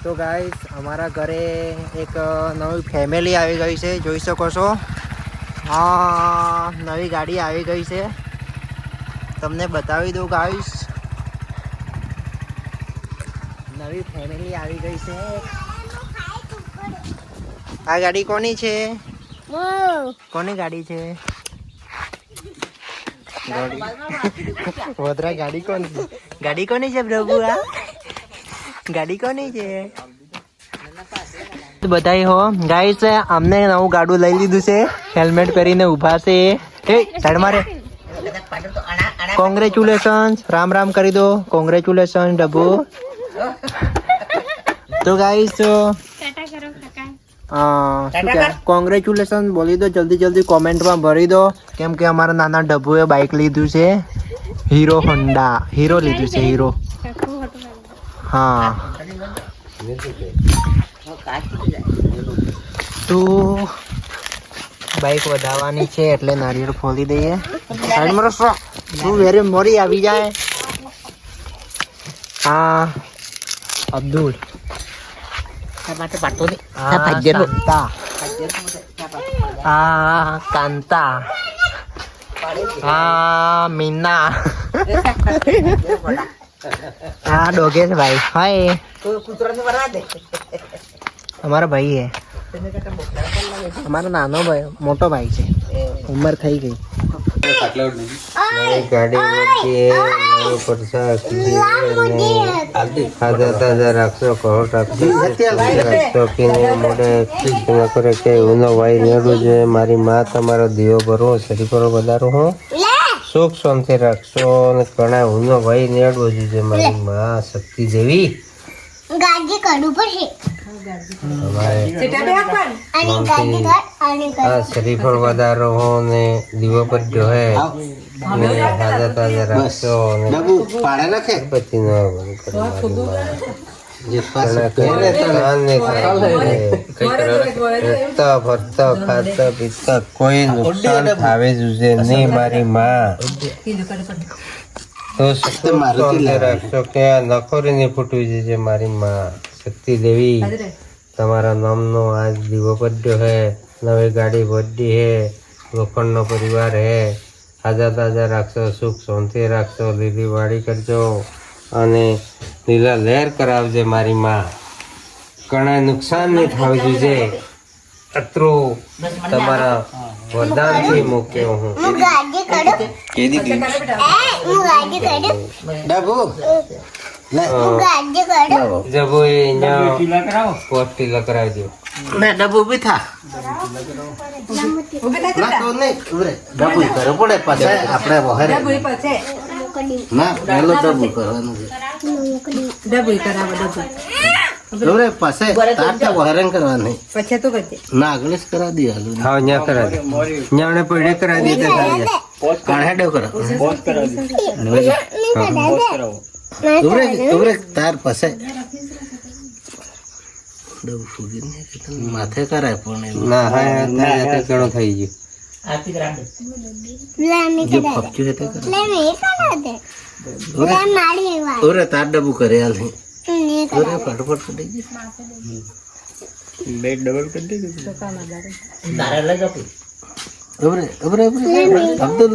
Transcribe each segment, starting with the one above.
તો ગાઈસ અમારા ઘરે એક નવી ફેમિલી આવી ગઈ છે, જોઈ શકો છો. નવી ગાડી આવી ગઈ છે, તમને બતાવી દઉં ગાઈસ. નવી ફેમિલી આવી ગઈ છે. આ ગાડી કોની છે? કોની ગાડી છે? વોદરા ગાડી કોની છે? ગાડી કોની છે પ્રભુ? આ ગાડી કોની છે? બધાય હો ગાઈસ, અમને નવું ગાડું લઈ લીધું છે. હેલ્મેટ પહેરીને ઊભા છે. એ સાઈડ મારે. કોંગ્રેચ્યુલેશન, રામ રામ કરી દો. કોંગ્રેચ્યુલેશન ડબ્બુ. તો ગાઈસ કોંગ્રેચ્યુલેશન બોલી દો, જલ્દી જલ્દી કોમેન્ટમાં ભરી દો, કેમ કે અમારા નાના ડબ્બુએ બાઇક લીધું છે. હીરો હોન્ડા હીરો લીધું છે. હીરો. હા, તો બાઇક વધારવાની છે એટલે નારિયેળ ખોલી દઈએ. સાઈડમાં રસો તું વેરે મોરી આવી જાય. હા અબ્દુલ. કાંતા. મીના. હા ડોગેશ ભાઈ. હાય. અમારા ભાઈ હે. અમારો નાનો ભાઈ, મોટો ભાઈ છે, ઉંમર થઈ ગઈ. તાજા રાખશો કહો મારી માં તમારો દીવો ભરવો શરીર પર વધારો હું સુખ શાંતિ રાખશો અને ઘણા ઊનો ભાઈ નેડવો જોઈએ મારી માં શક્તિ દેવી. ગાડી કાઢવું પડશે. શરીર પર વધારો હો ને દીવો પર જો હે ને તાજા તાજા રાખશો ને પછી ન ફરતા ખાતા પીતા કોઈ નુકસાન થાવે જોઈએ નહીં મારી માં. તો રાખશો કે આ નખોરી નહીં ફૂટવી જોઈએ મારી માં શક્તિ દેવી. તમારા નામનો આજ દીવો પડ્યો હે, નવી ગાડી ભરી હે, લોખંડનો પરિવાર હે. તાજા તાજા રાખશો, સુખ શાંતિ રાખશો, લીલી વાડી કરજો અને લીલા લહેર કરાવજે મારી માં. ઘણા નુકસાન નહીં થવું જોઈએ. અત્રું તમારા વરદાનથી મૂક્યો હું. જબુ પોસ્ટી લકરાવી દો. ડબ્બુ ઉભી થા. તાર પાસે માથે કરાય પણ ના હા ઘણું થઈ ગયું. તાર ડબ્બુ કરે ફટાફટ કરી બેગ ડબલ કરી દે. અબ્દુલ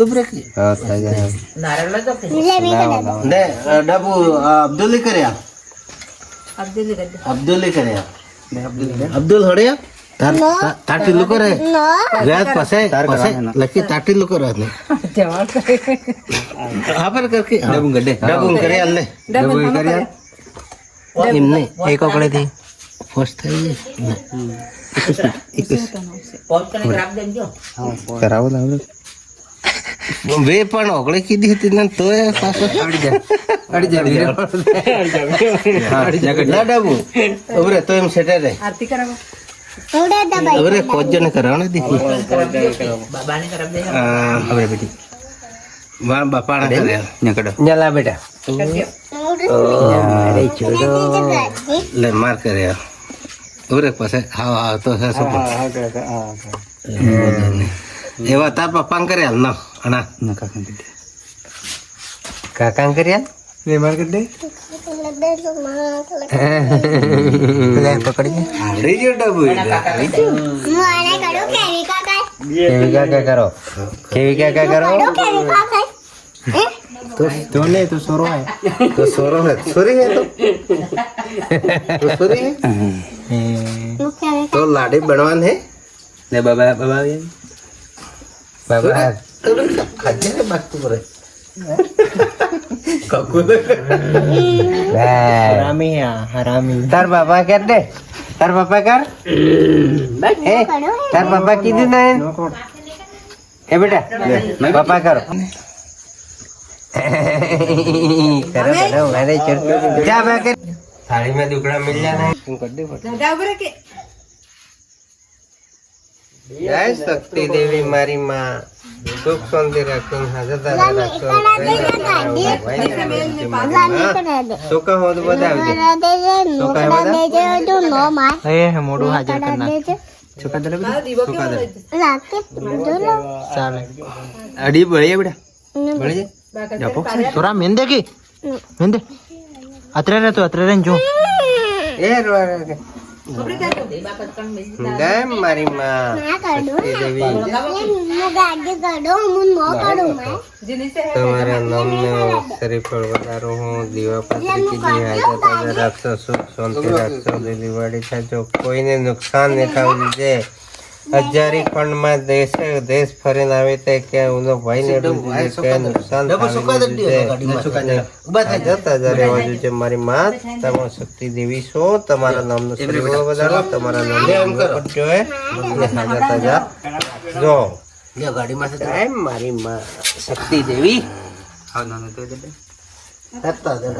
ડબ્બુ અબ્દુલ કર્યા. અબ્દુલ હડ્યા તાટી લુકો રે વ્યાજ પાસે લખી તાટી લુકો રે ને હા પર કરકે ડબુ ગડે ડબુ કરે આલે ડબુ કરે નિમને એક ઓકળે થી ફોસ્ટ થઈ જાય. કરાવો લાવ વે પણ ઓગળે કીધી હતી ને તો પાછો અડી જા ડબુ ઓરે તો એમ સેટે રે આરતી કરાવો. અરે કોજન કરાવને દીધી બાબાને કરાવ દે. હવે બેટી માર બાપાને કરે નકડો લા બેટા અરે છોડો લે માર કરે ઓરે પાસે હા તો છે સબ એવા તાર પપ્પા કરે હાલ ના અના કાકા કર્યા લે માર કર દે લે પકડી આવડી ગયો ડબુ કેવી કાકા કરો કેવી કાકા કરો तो ले तो सोरो है तो सोरो है सोरी है तो सोरी है तो लाडे बनवान है ले बाबा बाबा બાબા खाते है बात तो करे ककु હરામી હરામી તાર બાપા કર દે તાર બાપા કર એ તાર બાપા કીધું ને એ બેટા બાપા કરો करो करो मेरे चढ़ते जा मैं कर थाली में दुकड़ा मिल जाना है तुम कर दे जय शक्ति देवी मारी माँ सुख शांति रखें हजरत सुख हो तो बता दे मोड़ू हाजिर करना सुखा दे सुखा दे चल अड़ी बढ़िया बेटा बढ़िया जापो तोरा मेंदे की मेंदे अतरे रे तो अतरे रे जो ए रो जय मारी माँ शक्ति देवी तुम्हारा नाम में शरीफ वदारो हूँ दीवा पत्री कीजिए हाजत रखो सुख शांति रखो दिवाड़ी था जो कोई ने नुकसान नहीं था दीजिए हजारी खंड में देश फरीने आवे ते के उनो भाई ने के नुकसान जता जरे बाजू जे मारी मात तमो शक्ति देवी सो तमारा नाम नो श्री वदारो तमारा नाम जो है ने हाजत जा जो ले गाड़ी में से है मारी मां शक्ति देवी हां ना तो दे तत्ता दे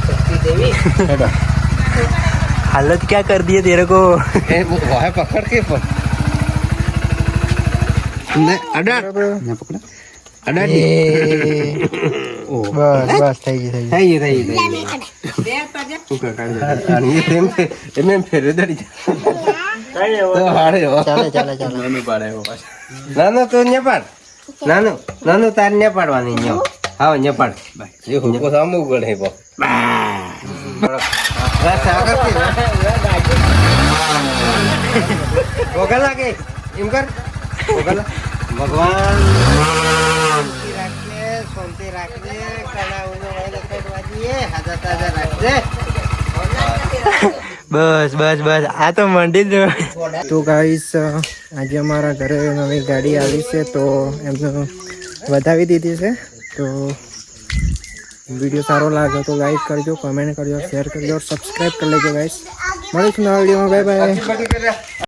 शक्ति देवी हालत क्या कर दिए तेरे को ए वो है पकड़ के पर अड़ा मैं पकड़ा अड़ा ओ बस बस થઈ ગઈ બે પર જા તું કાઢ દે અને એમ ફેર દડી તો હાડે ચાલે મેં પાડે હો નાનો તો ને પાડ નાનો તાર ને પાડવાની ન્યો આવ ને પાડ એ હુકો સામુ ગળે પો બસ આગળ ઓગા લાગે એમ કર ઓગા ભગવાન શાંતિ રાખજે કણા ઉનો વાયદો કરવાજીએ હાજર તાજા રાખજે બસ બસ બસ આ તો મંડી જ તો ગાઈસ આજે અમારા ઘરે નવી ગાડી આવી છે તો એમને વધાવી દીધી છે તો વિડીયો સારો લાગે તો લાઈક કરજો કમેન્ટ કરજો શેર કરજો સબસ્ક્રાઇબ કરી લેજો ગાઈસ મળીશું નવા વિડીયોમાં બાય બાય